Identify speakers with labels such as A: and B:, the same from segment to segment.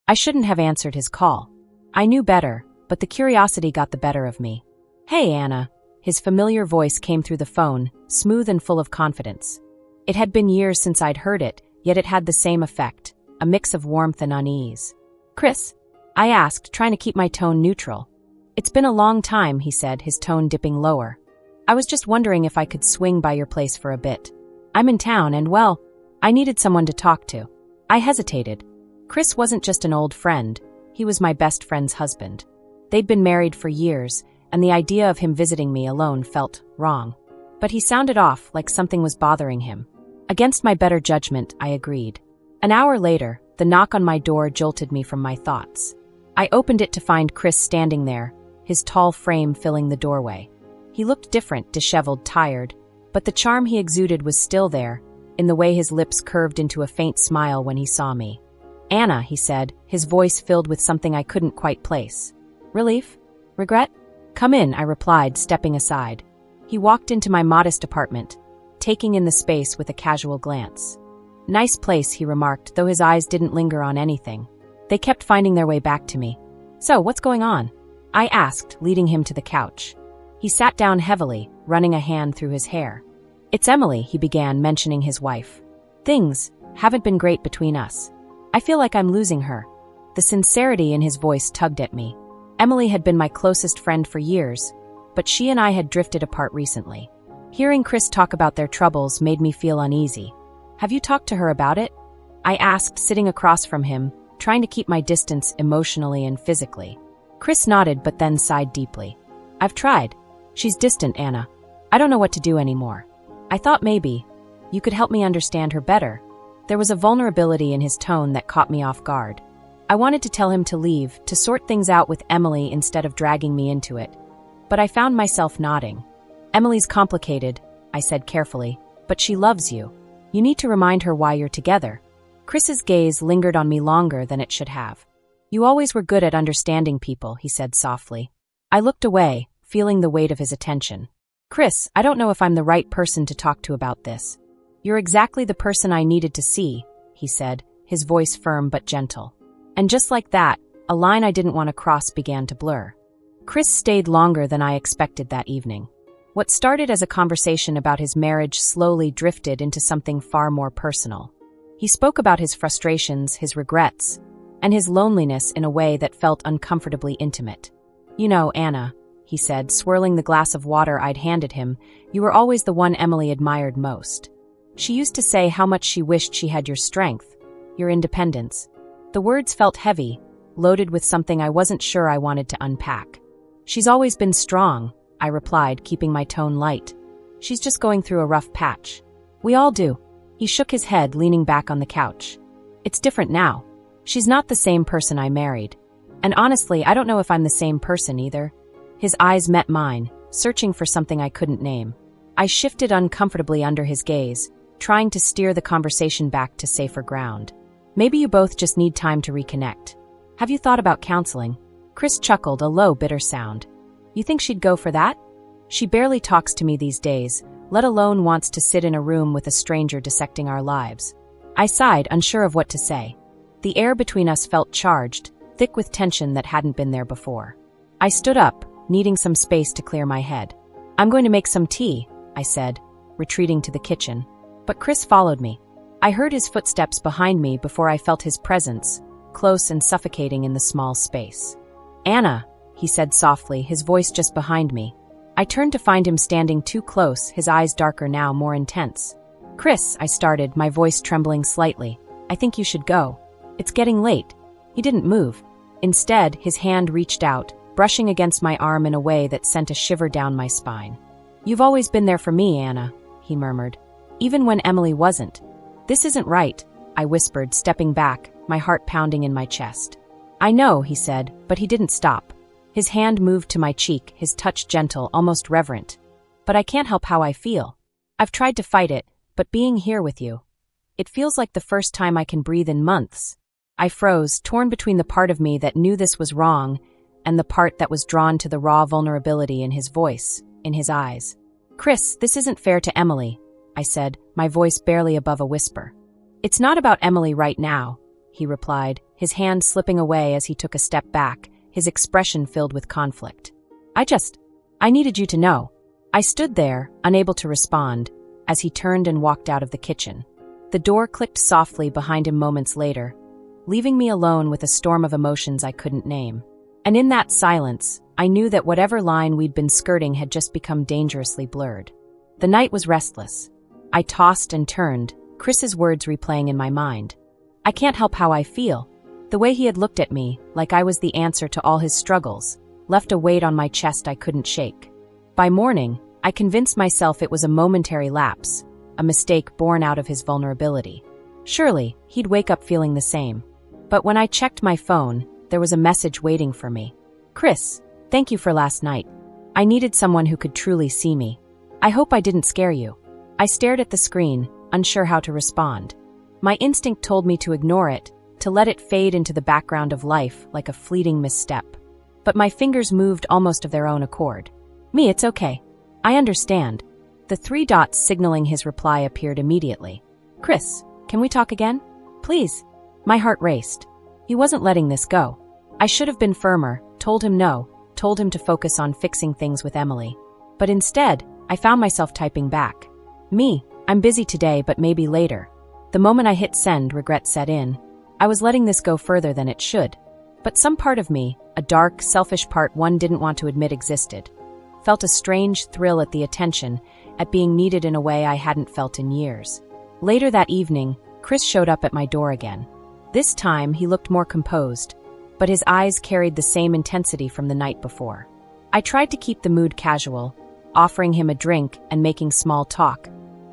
A: I shouldn't have answered his call. I knew better, but the curiosity got the better of me. "Hey, Anna." His familiar voice came through the phone, smooth and full of confidence. It had been years since I'd heard it, yet it had the same effect, a mix of warmth and unease. "Chris?" I asked, trying to keep my tone neutral. "It's been a long time," he said, his tone dipping lower. "I was just wondering if I could swing by your place for a bit. I'm in town and, well, I needed someone to talk to." I hesitated. Chris wasn't just an old friend, he was my best friend's husband. They'd been married for years, and the idea of him visiting me alone felt wrong. But he sounded off, like something was bothering him. Against my better judgment, I agreed. An hour later, the knock on my door jolted me from my thoughts. I opened it to find Chris standing there, his tall frame filling the doorway. He looked different, disheveled, tired, but the charm he exuded was still there, in the way his lips curved into a faint smile when he saw me. "Anna," he said, his voice filled with something I couldn't quite place. "Relief? Regret?" "Come in," I replied, stepping aside. He walked into my modest apartment, taking in the space with a casual glance. "Nice place," he remarked, though his eyes didn't linger on anything. They kept finding their way back to me. "So, what's going on?" I asked, leading him to the couch. He sat down heavily, running a hand through his hair. "It's Emily," he began, mentioning his wife. "Things haven't been great between us. I feel like I'm losing her." The sincerity in his voice tugged at me. Emily had been my closest friend for years, but she and I had drifted apart recently. Hearing Chris talk about their troubles made me feel uneasy. "Have you talked to her about it?" I asked, sitting across from him, trying to keep my distance emotionally and physically. Chris nodded but then sighed deeply. "I've tried. She's distant, Anna. I don't know what to do anymore. I thought maybe you could help me understand her better." There was a vulnerability in his tone that caught me off guard. I wanted to tell him to leave, to sort things out with Emily instead of dragging me into it. But I found myself nodding. "Emily's complicated," I said carefully, "but she loves you. You need to remind her why you're together." Chris's gaze lingered on me longer than it should have. "You always were good at understanding people," he said softly. I looked away, feeling the weight of his attention. "Chris, I don't know if I'm the right person to talk to about this." "You're exactly the person I needed to see," he said, his voice firm but gentle. And just like that, a line I didn't want to cross began to blur. Chris stayed longer than I expected that evening. What started as a conversation about his marriage slowly drifted into something far more personal. He spoke about his frustrations, his regrets, and his loneliness in a way that felt uncomfortably intimate. "You know, Anna," he said, swirling the glass of water I'd handed him, "you were always the one Emily admired most. She used to say how much she wished she had your strength, your independence." The words felt heavy, loaded with something I wasn't sure I wanted to unpack. "She's always been strong," I replied, keeping my tone light. "She's just going through a rough patch. We all do." He shook his head, leaning back on the couch. "It's different now. She's not the same person I married. And honestly, I don't know if I'm the same person either." His eyes met mine, searching for something I couldn't name. I shifted uncomfortably under his gaze, trying to steer the conversation back to safer ground. "Maybe you both just need time to reconnect. Have you thought about counseling?" Chris chuckled, a low, bitter sound. "You think she'd go for that? She barely talks to me these days, let alone wants to sit in a room with a stranger dissecting our lives." I sighed, unsure of what to say. The air between us felt charged, thick with tension that hadn't been there before. I stood up, needing some space to clear my head. "I'm going to make some tea," I said, retreating to the kitchen. But Chris followed me. I heard his footsteps behind me before I felt his presence, close and suffocating in the small space. "Anna," he said softly, his voice just behind me. I turned to find him standing too close, his eyes darker now, more intense. "Chris," I started, my voice trembling slightly, "I think you should go. It's getting late." He didn't move. Instead, his hand reached out, brushing against my arm in a way that sent a shiver down my spine. "You've always been there for me, Anna," he murmured. "Even when Emily wasn't." "This isn't right," I whispered, stepping back, my heart pounding in my chest. "I know," he said, but he didn't stop. His hand moved to my cheek, his touch gentle, almost reverent. "But I can't help how I feel. I've tried to fight it, but being here with you, it feels like the first time I can breathe in months." I froze, torn between the part of me that knew this was wrong and the part that was drawn to the raw vulnerability in his voice, in his eyes. "Chris, this isn't fair to Emily," I said, my voice barely above a whisper. "It's not about Emily right now," he replied, his hand slipping away as he took a step back, his expression filled with conflict. I needed you to know. I stood there, unable to respond, as he turned and walked out of the kitchen. The door clicked softly behind him moments later, leaving me alone with a storm of emotions I couldn't name. And in that silence, I knew that whatever line we'd been skirting had just become dangerously blurred. The night was restless. I tossed and turned, Chris's words replaying in my mind. I can't help how I feel. The way he had looked at me, like I was the answer to all his struggles, left a weight on my chest I couldn't shake. By morning, I convinced myself it was a momentary lapse, a mistake born out of his vulnerability. Surely, he'd wake up feeling the same. But when I checked my phone, there was a message waiting for me. Chris, thank you for last night. I needed someone who could truly see me. I hope I didn't scare you. I stared at the screen, unsure how to respond. My instinct told me to ignore it, to let it fade into the background of life like a fleeting misstep. But my fingers moved almost of their own accord. Me, it's okay. I understand. The 3 dots signaling his reply appeared immediately. Chris, can we talk again? Please. My heart raced. He wasn't letting this go. I should have been firmer, told him no, told him to focus on fixing things with Emily. But instead, I found myself typing back. Me, I'm busy today, but maybe later. The moment I hit send, regret set in. I was letting this go further than it should. But some part of me, a dark, selfish part one didn't want to admit existed, felt a strange thrill at the attention, at being needed in a way I hadn't felt in years. Later that evening, Chris showed up at my door again. This time, he looked more composed, but his eyes carried the same intensity from the night before. I tried to keep the mood casual, offering him a drink and making small talk,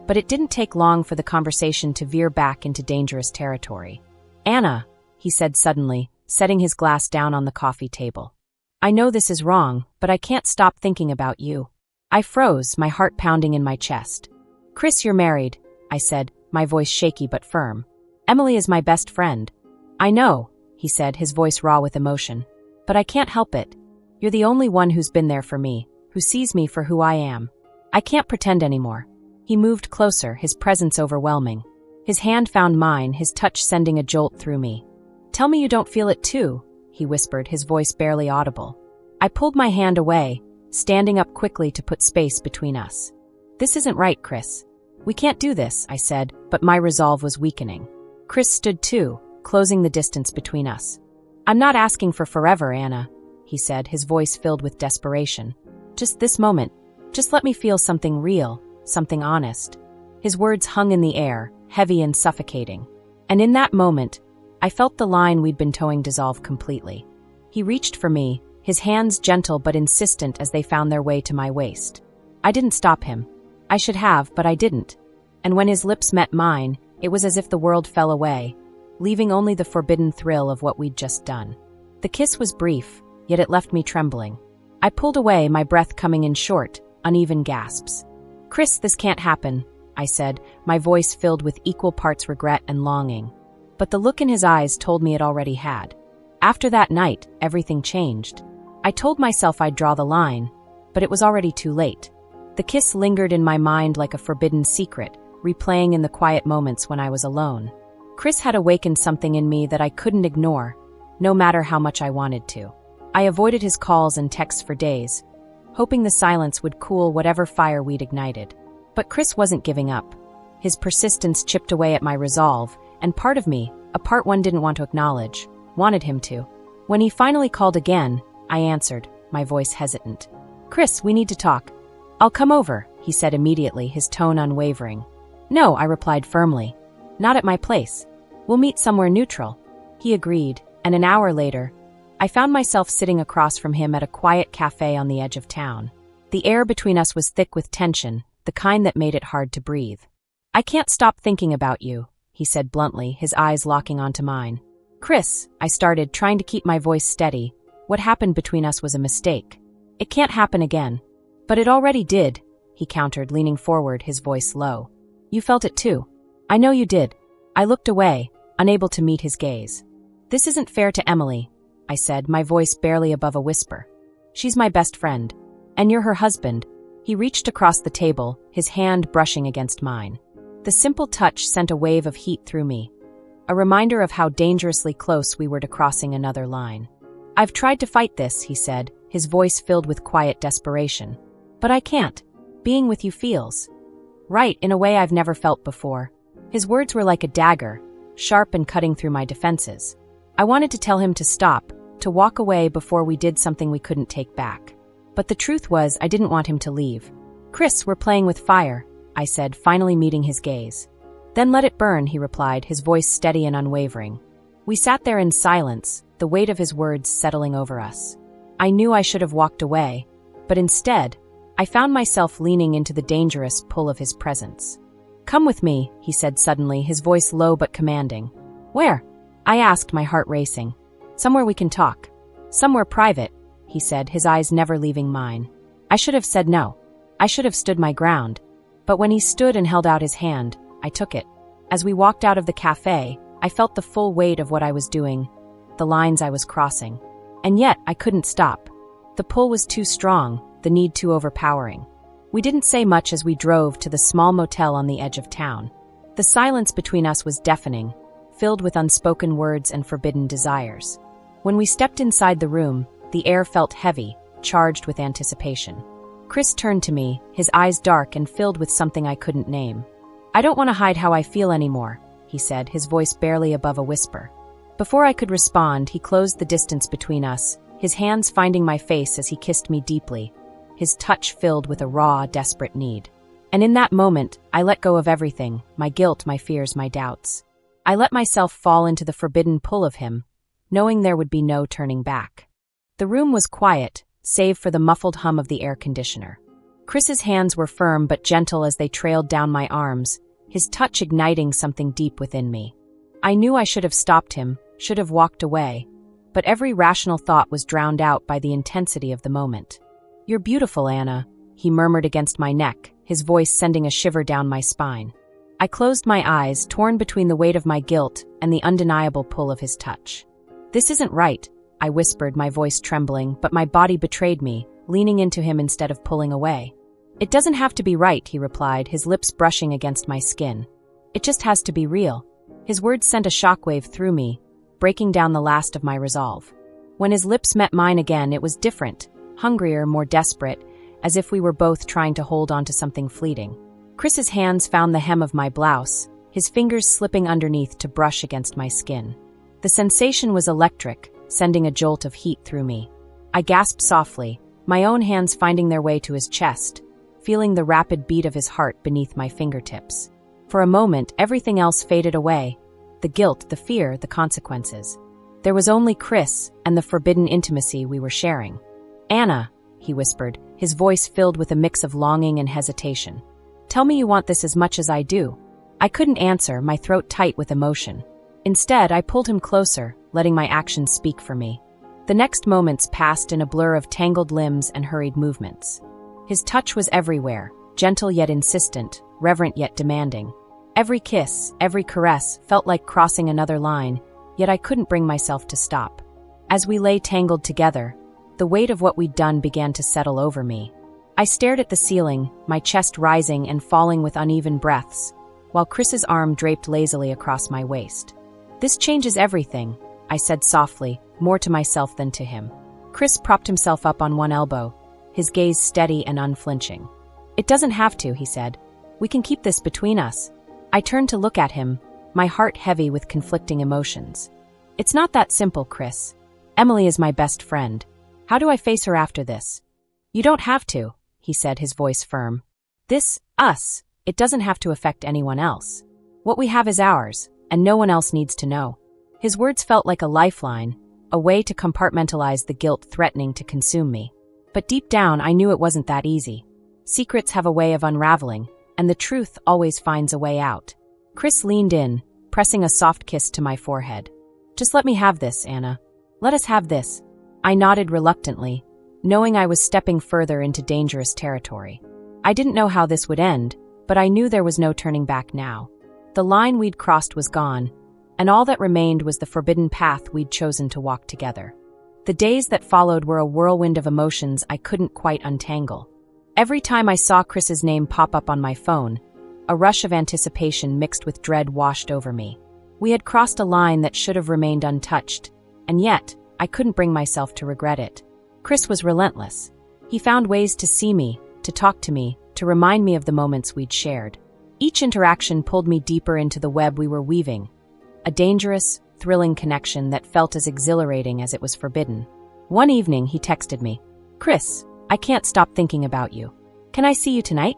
A: but it didn't take long for the conversation to veer back into dangerous territory. Anna, he said suddenly, setting his glass down on the coffee table. I know this is wrong, but I can't stop thinking about you. I froze, my heart pounding in my chest. Chris, you're married, I said, my voice shaky but firm. Emily is my best friend. I know, he said, his voice raw with emotion. But I can't help it. You're the only one who's been there for me, who sees me for who I am. I can't pretend anymore. He moved closer, his presence overwhelming. His hand found mine, his touch sending a jolt through me. Tell me you don't feel it too, he whispered, his voice barely audible. I pulled my hand away, standing up quickly to put space between us. This isn't right, Chris. We can't do this, I said, but my resolve was weakening. Chris stood too, closing the distance between us. I'm not asking for forever, Anna, he said, his voice filled with desperation. Just this moment. Just let me feel something real, something honest. His words hung in the air, heavy and suffocating. And in that moment, I felt the line we'd been towing dissolve completely. He reached for me, his hands gentle but insistent as they found their way to my waist. I didn't stop him. I should have, but I didn't. And when his lips met mine, it was as if the world fell away, leaving only the forbidden thrill of what we'd just done. The kiss was brief, yet it left me trembling. I pulled away, my breath coming in short, uneven gasps. Chris, this can't happen, I said, my voice filled with equal parts regret and longing. But the look in his eyes told me it already had. After that night, everything changed. I told myself I'd draw the line, but it was already too late. The kiss lingered in my mind like a forbidden secret, replaying in the quiet moments when I was alone. Chris had awakened something in me that I couldn't ignore, no matter how much I wanted to. I avoided his calls and texts for days, hoping the silence would cool whatever fire we'd ignited. But Chris wasn't giving up. His persistence chipped away at my resolve, and part of me, a part one didn't want to acknowledge, wanted him to. When he finally called again, I answered, my voice hesitant. Chris, we need to talk. I'll come over, he said immediately, his tone unwavering. No, I replied firmly. Not at my place. We'll meet somewhere neutral. He agreed, and an hour later, I found myself sitting across from him at a quiet cafe on the edge of town. The air between us was thick with tension, the kind that made it hard to breathe. I can't stop thinking about you, he said bluntly, his eyes locking onto mine. Chris, I started, trying to keep my voice steady. What happened between us was a mistake. It can't happen again. But it already did, he countered, leaning forward, his voice low. You felt it too. I know you did. I looked away, unable to meet his gaze. This isn't fair to Emily, I said, my voice barely above a whisper. She's my best friend. And you're her husband. He reached across the table, his hand brushing against mine. The simple touch sent a wave of heat through me. a reminder of how dangerously close we were to crossing another line. "I've tried to fight this," he said, his voice filled with quiet desperation. "But I can't. Being with you feels right in a way I've never felt before." His words were like a dagger, sharp and cutting through my defenses. I wanted to tell him to stop, to walk away before we did something we couldn't take back. But the truth was, I didn't want him to leave. "Chris, we're playing with fire," I said, finally meeting his gaze. "Then let it burn," he replied, his voice steady and unwavering. We sat there in silence, the weight of his words settling over us. I knew I should have walked away, but instead, I found myself leaning into the dangerous pull of his presence. "Come with me," he said suddenly, his voice low but commanding. "Where?" I asked, my heart racing. "Somewhere we can talk. Somewhere private," he said, his eyes never leaving mine. I should have said no. I should have stood my ground. But when he stood and held out his hand, I took it. As we walked out of the cafe, I felt the full weight of what I was doing, the lines I was crossing. And yet, I couldn't stop. The pull was too strong, the need too overpowering. We didn't say much as we drove to the small motel on the edge of town. The silence between us was deafening, filled with unspoken words and forbidden desires. When we stepped inside the room, the air felt heavy, charged with anticipation. Chris turned to me, his eyes dark and filled with something I couldn't name. "I don't want to hide how I feel anymore," he said, his voice barely above a whisper. Before I could respond, he closed the distance between us, his hands finding my face as he kissed me deeply, his touch filled with a raw, desperate need. And in that moment, I let go of everything, my guilt, my fears, my doubts. I let myself fall into the forbidden pull of him, knowing there would be no turning back. The room was quiet, save for the muffled hum of the air conditioner. Chris's hands were firm but gentle as they trailed down my arms, his touch igniting something deep within me. I knew I should have stopped him, should have walked away, but every rational thought was drowned out by the intensity of the moment. "You're beautiful, Anna," he murmured against my neck, his voice sending a shiver down my spine. I closed my eyes, torn between the weight of my guilt and the undeniable pull of his touch. "This isn't right," I whispered, my voice trembling, but my body betrayed me, leaning into him instead of pulling away. "It doesn't have to be right," he replied, his lips brushing against my skin. "It just has to be real." His words sent a shockwave through me, breaking down the last of my resolve. When his lips met mine again, it was different, hungrier, more desperate, as if we were both trying to hold on to something fleeting. Chris's hands found the hem of my blouse, his fingers slipping underneath to brush against my skin. The sensation was electric, sending a jolt of heat through me. I gasped softly, my own hands finding their way to his chest, feeling the rapid beat of his heart beneath my fingertips. For a moment, everything else faded away. The guilt, the fear, the consequences. There was only Chris and the forbidden intimacy we were sharing. "Anna," he whispered, his voice filled with a mix of longing and hesitation. "Tell me you want this as much as I do." I couldn't answer, my throat tight with emotion. Instead, I pulled him closer, letting my actions speak for me. The next moments passed in a blur of tangled limbs and hurried movements. His touch was everywhere, gentle yet insistent, reverent yet demanding. Every kiss, every caress felt like crossing another line, yet I couldn't bring myself to stop. As we lay tangled together, the weight of what we'd done began to settle over me. I stared at the ceiling, my chest rising and falling with uneven breaths, while Chris's arm draped lazily across my waist. "This changes everything," I said softly, more to myself than to him. Chris propped himself up on one elbow, his gaze steady and unflinching. "It doesn't have to," he said. "We can keep this between us." I turned to look at him, my heart heavy with conflicting emotions. "It's not that simple, Chris. Emily is my best friend. How do I face her after this?" "You don't have to," he said, his voice firm. Us, it doesn't have to affect anyone else. What we have is ours, and no one else needs to know." His words felt like a lifeline, a way to compartmentalize the guilt threatening to consume me. But deep down, I knew it wasn't that easy. Secrets have a way of unraveling, and the truth always finds a way out. Chris leaned in, pressing a soft kiss to my forehead. "Just let me have this, Anna. Let us have this." I nodded reluctantly, knowing I was stepping further into dangerous territory. I didn't know how this would end, but I knew there was no turning back now. The line we'd crossed was gone, and all that remained was the forbidden path we'd chosen to walk together. The days that followed were a whirlwind of emotions I couldn't quite untangle. Every time I saw Chris's name pop up on my phone, a rush of anticipation mixed with dread washed over me. We had crossed a line that should have remained untouched, and yet, I couldn't bring myself to regret it. Chris was relentless. He found ways to see me, to talk to me, to remind me of the moments we'd shared. Each interaction pulled me deeper into the web we were weaving, a dangerous, thrilling connection that felt as exhilarating as it was forbidden. One evening, he texted me, "Chris, I can't stop thinking about you. Can I see you tonight?"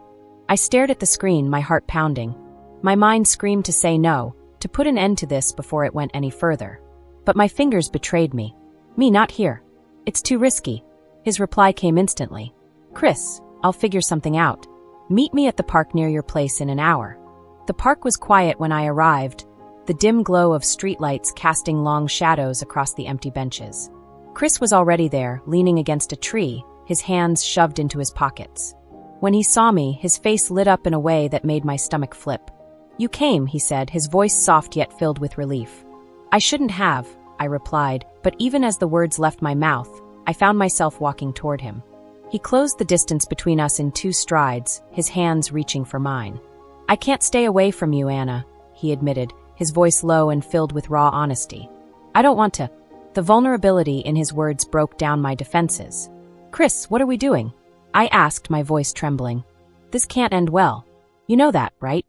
A: I stared at the screen, my heart pounding. My mind screamed to say no, to put an end to this before it went any further. But my fingers betrayed me. "Me, not here. It's too risky." His reply came instantly. "Chris, I'll figure something out. Meet me at the park near your place in an hour." The park was quiet when I arrived, the dim glow of streetlights casting long shadows across the empty benches. Chris was already there, leaning against a tree, his hands shoved into his pockets. When he saw me, his face lit up in a way that made my stomach flip. "You came," he said, his voice soft yet filled with relief. "I shouldn't have," I replied, but even as the words left my mouth, I found myself walking toward him. He closed the distance between us in 2 strides, his hands reaching for mine. "I can't stay away from you, Anna," he admitted, his voice low and filled with raw honesty. "I don't want to." The vulnerability in his words broke down my defenses. "Chris, what are we doing?" I asked, my voice trembling. "This can't end well. You know that, right?"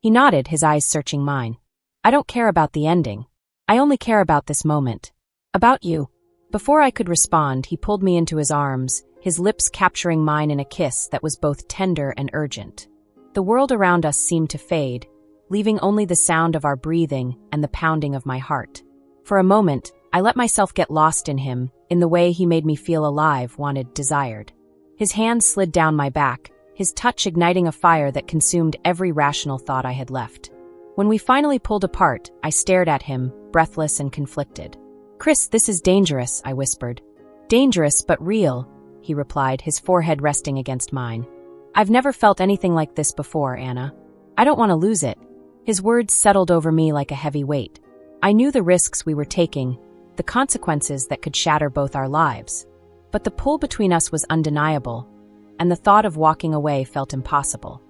A: He nodded, his eyes searching mine. "I don't care about the ending. I only care about this moment. About you." Before I could respond, he pulled me into his arms, his lips capturing mine in a kiss that was both tender and urgent. The world around us seemed to fade, leaving only the sound of our breathing and the pounding of my heart. For a moment, I let myself get lost in him, in the way he made me feel alive, wanted, desired. His hands slid down my back, his touch igniting a fire that consumed every rational thought I had left. When we finally pulled apart, I stared at him, breathless and conflicted. "Chris, this is dangerous," I whispered. "Dangerous, but real," he replied, his forehead resting against mine. "I've never felt anything like this before, Anna. I don't want to lose it." His words settled over me like a heavy weight. I knew the risks we were taking, the consequences that could shatter both our lives. But the pull between us was undeniable, and the thought of walking away felt impossible.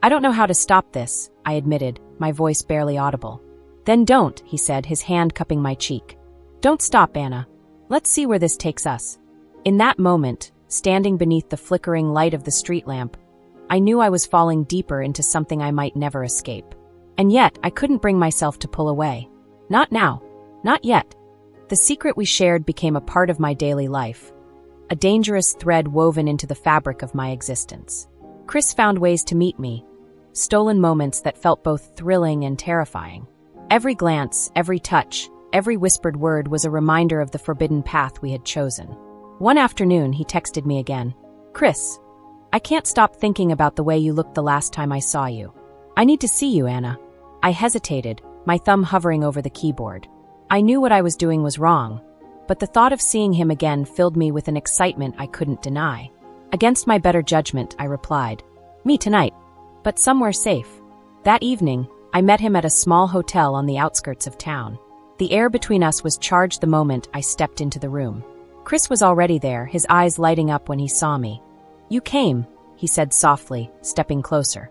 A: "I don't know how to stop this," I admitted, my voice barely audible. "Then don't," he said, his hand cupping my cheek. "Don't stop, Anna. Let's see where this takes us." In that moment, standing beneath the flickering light of the street lamp, I knew I was falling deeper into something I might never escape. And yet, I couldn't bring myself to pull away. Not now. Not yet. The secret we shared became a part of my daily life, a dangerous thread woven into the fabric of my existence. Chris found ways to meet me, stolen moments that felt both thrilling and terrifying. Every glance, every touch, every whispered word was a reminder of the forbidden path we had chosen. One afternoon, he texted me again. "Chris, I can't stop thinking about the way you looked the last time I saw you. I need to see you, Anna." I hesitated, my thumb hovering over the keyboard. I knew what I was doing was wrong, but the thought of seeing him again filled me with an excitement I couldn't deny. Against my better judgment, I replied, "Me tonight, but somewhere safe." That evening, I met him at a small hotel on the outskirts of town. The air between us was charged the moment I stepped into the room. Chris was already there, his eyes lighting up when he saw me. "You came," he said softly, stepping closer.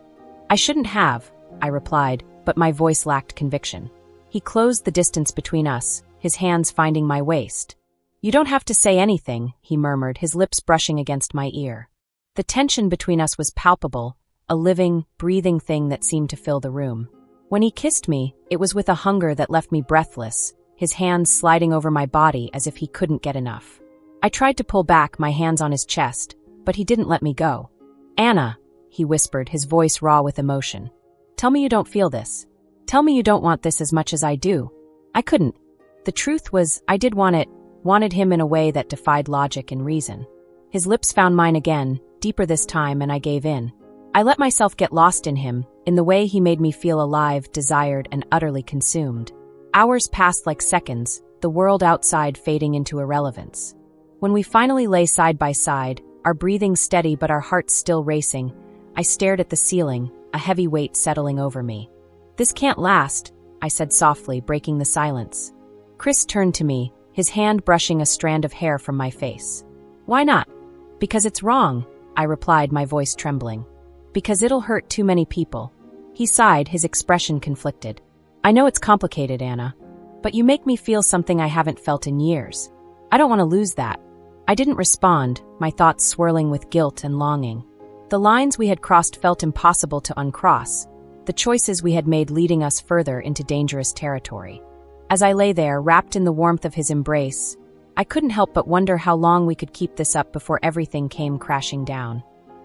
A: "I shouldn't have," I replied, but my voice lacked conviction. He closed the distance between us, his hands finding my waist. "You don't have to say anything," he murmured, his lips brushing against my ear. The tension between us was palpable, a living, breathing thing that seemed to fill the room. When he kissed me, it was with a hunger that left me breathless, his hands sliding over my body as if he couldn't get enough. I tried to pull back, my hands on his chest, but he didn't let me go. "Anna," he whispered, his voice raw with emotion. "Tell me you don't feel this. Tell me you don't want this as much as I do." I couldn't. The truth was, I did want it, wanted him in a way that defied logic and reason. His lips found mine again, deeper this time, and I gave in. I let myself get lost in him, in the way he made me feel alive, desired, and utterly consumed. Hours passed like seconds, the world outside fading into irrelevance. When we finally lay side by side, our breathing steady but our hearts still racing, I stared at the ceiling, a heavy weight settling over me. "This can't last," I said softly, breaking the silence. Chris turned to me, his hand brushing a strand of hair from my face. "Why not?" "Because it's wrong," I replied, my voice trembling. "Because it'll hurt too many people." He sighed, his expression conflicted. I know it's complicated, Anna, but you make me feel something I haven't felt in years. I don't want to lose that. I didn't respond, my thoughts swirling with guilt and longing. The lines we had crossed felt impossible to uncross, the choices we had made leading us further into dangerous territory. As I lay there, wrapped in the warmth of his embrace, I couldn't help but wonder how long we could keep this up before everything came crashing down.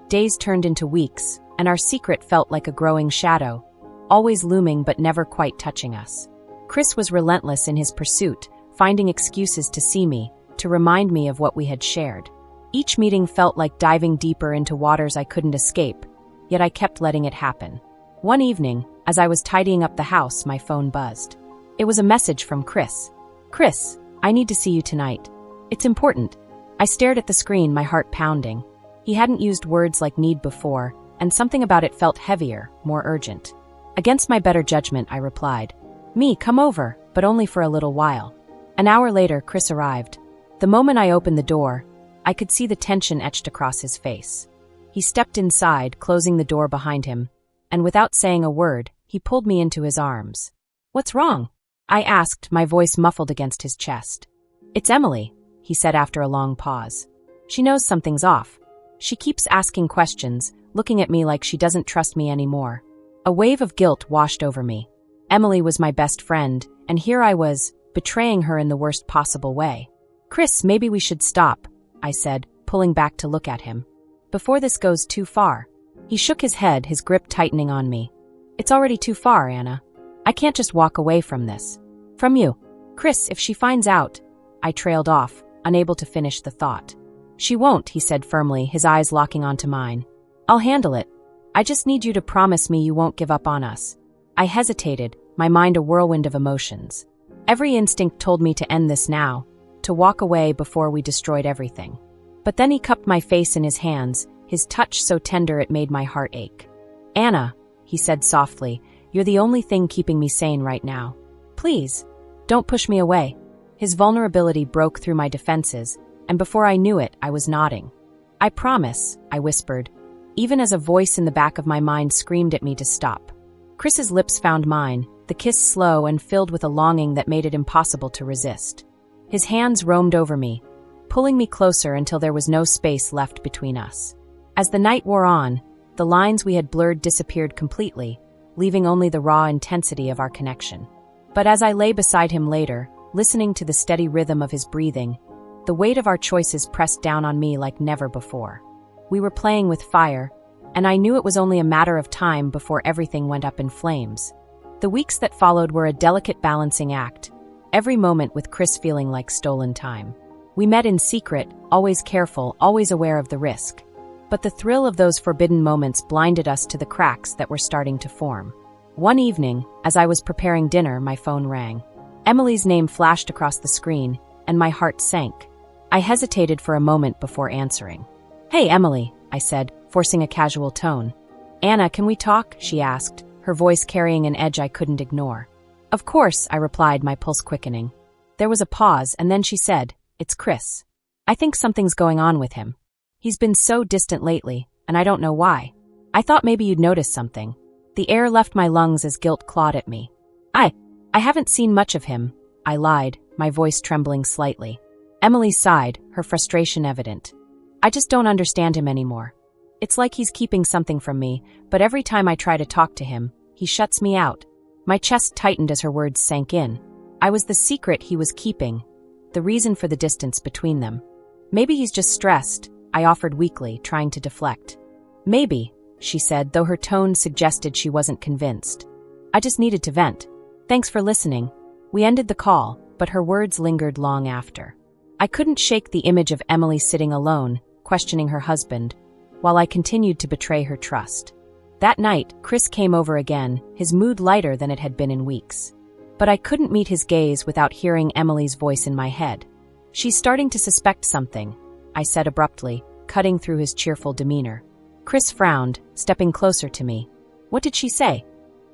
A: Days turned into weeks, and our secret felt like a growing shadow, always looming but never quite touching us. Chris was relentless in his pursuit, finding excuses to see me, to remind me of what we had shared. Each meeting felt like diving deeper into waters I couldn't escape, yet I kept letting it happen. One evening, as I was tidying up the house, my phone buzzed. It was a message from Chris. "Chris, I need to see you tonight. It's important." I stared at the screen, my heart pounding. He hadn't used words like need before, and something about it felt heavier, more urgent. Against my better judgment, I replied, "Me, come over, but only for a little while." An hour later, Chris arrived. The moment I opened the door, I could see the tension etched across his face. He stepped inside, closing the door behind him, and without saying a word, he pulled me into his arms. "What's wrong?" I asked, my voice muffled against his chest. "It's Emily," he said after a long pause. "She knows something's off. She keeps asking questions, looking at me like she doesn't trust me anymore." A wave of guilt washed over me. Emily was my best friend, and here I was, betraying her in the worst possible way. "Chris, maybe we should stop," I said, pulling back to look at him. "Before this goes too far." He shook his head, his grip tightening on me. "It's already too far, Anna. I can't just walk away from this. From you. Chris, if she finds out..." I trailed off, unable to finish the thought. "She won't," he said firmly, his eyes locking onto mine. "I'll handle it. I just need you to promise me you won't give up on us." I hesitated, my mind a whirlwind of emotions. Every instinct told me to end this now, to walk away before we destroyed everything. But then he cupped my face in his hands, his touch so tender it made my heart ache. "Anna," he said softly, "you're the only thing keeping me sane right now. Please, don't push me away." His vulnerability broke through my defenses, and before I knew it, I was nodding. "I promise," I whispered, even as a voice in the back of my mind screamed at me to stop. Chris's lips found mine, the kiss slow and filled with a longing that made it impossible to resist. His hands roamed over me, pulling me closer until there was no space left between us. As the night wore on, the lines we had blurred disappeared completely, leaving only the raw intensity of our connection. But as I lay beside him later, listening to the steady rhythm of his breathing, the weight of our choices pressed down on me like never before. We were playing with fire, and I knew it was only a matter of time before everything went up in flames. The weeks that followed were a delicate balancing act, every moment with Chris feeling like stolen time. We met in secret, always careful, always aware of the risk. But the thrill of those forbidden moments blinded us to the cracks that were starting to form. One evening, as I was preparing dinner, my phone rang. Emily's name flashed across the screen, and my heart sank. I hesitated for a moment before answering. "Hey, Emily," I said, forcing a casual tone. "Anna, can we talk?" she asked, her voice carrying an edge I couldn't ignore. "Of course," I replied, my pulse quickening. There was a pause, and then she said, "It's Chris. I think something's going on with him. He's been so distant lately, and I don't know why. I thought maybe you'd notice something." The air left my lungs as guilt clawed at me. I haven't seen much of him," I lied, my voice trembling slightly. Emily sighed, her frustration evident. "I just don't understand him anymore. It's like he's keeping something from me, but every time I try to talk to him, he shuts me out." My chest tightened as her words sank in. I was the secret he was keeping, the reason for the distance between them. "Maybe he's just stressed," I offered weakly, trying to deflect. "Maybe," she said, though her tone suggested she wasn't convinced. "I just needed to vent. Thanks for listening." We ended the call, but her words lingered long after. I couldn't shake the image of Emily sitting alone, questioning her husband, while I continued to betray her trust. That night, Chris came over again, his mood lighter than it had been in weeks. But I couldn't meet his gaze without hearing Emily's voice in my head. "She's starting to suspect something," I said abruptly, cutting through his cheerful demeanor. Chris frowned, stepping closer to me. "What did she say?"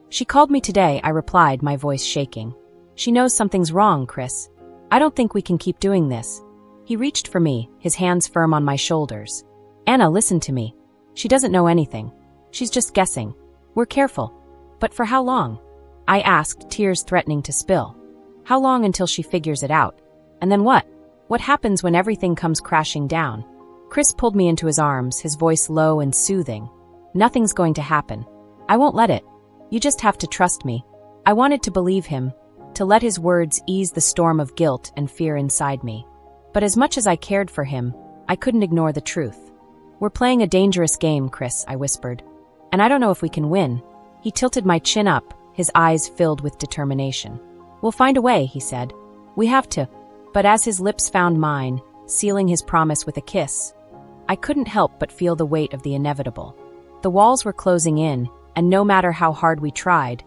A: "She called me today," I replied, my voice shaking. "She knows something's wrong, Chris. I don't think we can keep doing this." He reached for me, his hands firm on my shoulders. "Anna, listen to me. She doesn't know anything. She's just guessing. We're careful. But for how long?" I asked, tears threatening to spill. How long until she figures it out? And then what? What happens when everything comes crashing down? Chris pulled me into his arms, his voice low and soothing. Nothing's going to happen. I won't let it. You just have to trust me. I wanted to believe him, to let his words ease the storm of guilt and fear inside me. But as much as I cared for him, I couldn't ignore the truth. We're playing a dangerous game, Chris, I whispered. And I don't know if we can win. He tilted my chin up, his eyes filled with determination. We'll find a way, he said. We have to. But as his lips found mine, sealing his promise with a kiss, I couldn't help but feel the weight of the inevitable. The walls were closing in, and no matter how hard we tried,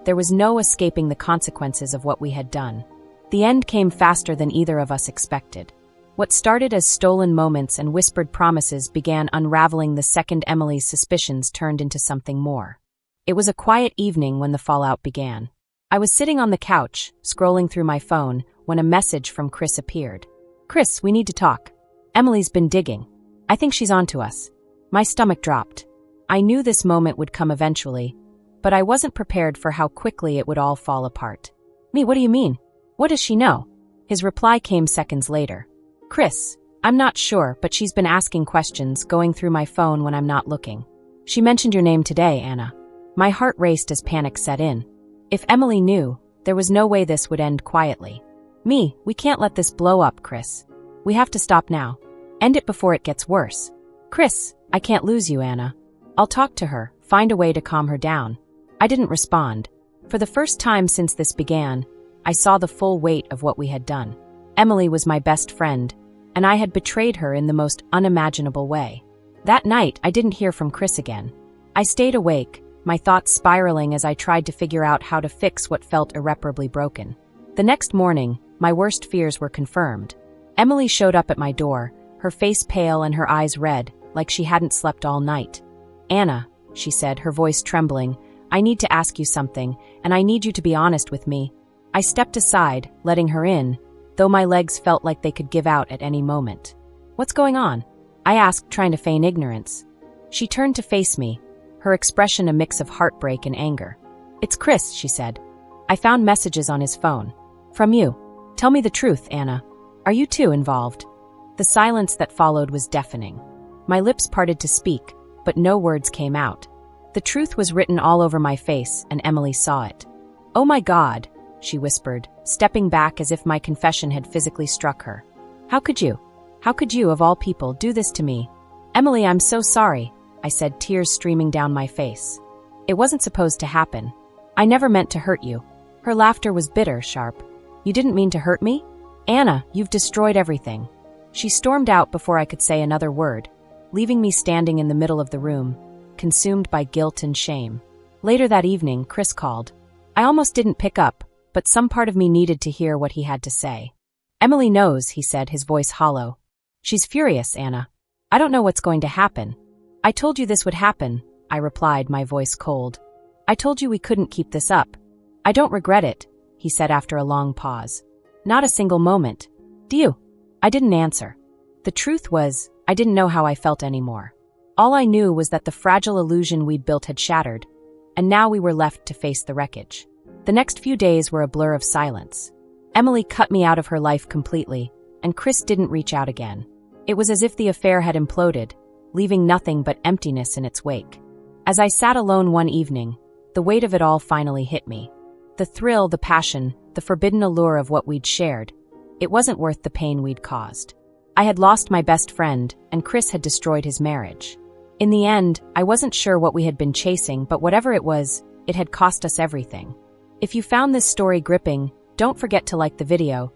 A: there was no escaping the consequences of what we had done. The end came faster than either of us expected. What started as stolen moments and whispered promises began unraveling the second Emily's suspicions turned into something more. It was a quiet evening when the fallout began. I was sitting on the couch, scrolling through my phone, when a message from Chris appeared. Chris, we need to talk. Emily's been digging. I think she's onto us. My stomach dropped. I knew this moment would come eventually, but I wasn't prepared for how quickly it would all fall apart. Me, what do you mean? What does she know? His reply came seconds later. Chris, I'm not sure, but she's been asking questions, going through my phone when I'm not looking. She mentioned your name today, Anna. My heart raced as panic set in. If Emily knew, there was no way this would end quietly. Me, we can't let this blow up, Chris. We have to stop now. End it before it gets worse. Chris, I can't lose you, Anna. I'll talk to her, find a way to calm her down. I didn't respond. For the first time since this began, I saw the full weight of what we had done. Emily was my best friend, and I had betrayed her in the most unimaginable way. That night, I didn't hear from Chris again. I stayed awake, my thoughts spiraling as I tried to figure out how to fix what felt irreparably broken. The next morning, my worst fears were confirmed. Emily showed up at my door, her face pale and her eyes red, like she hadn't slept all night. Anna, she said, her voice trembling, I need to ask you something, and I need you to be honest with me. I stepped aside, letting her in, though my legs felt like they could give out at any moment. What's going on? I asked, trying to feign ignorance. She turned to face me, her expression a mix of heartbreak and anger. It's Chris, she said. I found messages on his phone. From you. Tell me the truth, Anna. Are you too involved? The silence that followed was deafening. My lips parted to speak, but no words came out. The truth was written all over my face, and Emily saw it. Oh my God, she whispered, stepping back as if my confession had physically struck her. How could you? How could you, of all people, do this to me? Emily, I'm so sorry, I said, tears streaming down my face. It wasn't supposed to happen. I never meant to hurt you. Her laughter was bitter, sharp. You didn't mean to hurt me? Anna, you've destroyed everything. She stormed out before I could say another word, leaving me standing in the middle of the room, consumed by guilt and shame. Later that evening, Chris called. I almost didn't pick up, but some part of me needed to hear what he had to say. Emily knows, he said, his voice hollow. She's furious, Anna. I don't know what's going to happen. I told you this would happen, I replied, my voice cold. I told you we couldn't keep this up. I don't regret it, he said after a long pause. Not a single moment. Do you? I didn't answer. The truth was, I didn't know how I felt anymore. All I knew was that the fragile illusion we'd built had shattered, and now we were left to face the wreckage. The next few days were a blur of silence. Emily cut me out of her life completely, and Chris didn't reach out again. It was as if the affair had imploded, leaving nothing but emptiness in its wake. As I sat alone one evening, the weight of it all finally hit me. The thrill, the passion, the forbidden allure of what we'd shared, it wasn't worth the pain we'd caused. I had lost my best friend, and Chris had destroyed his marriage. In the end, I wasn't sure what we had been chasing, but whatever it was, it had cost us everything. If you found this story gripping, don't forget to like the video,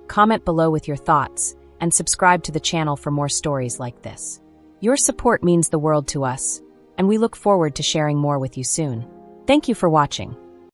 A: comment below with your thoughts, and subscribe to the channel for more stories like this. Your support means the world to us, and we look forward to sharing more with you soon. Thank you for watching.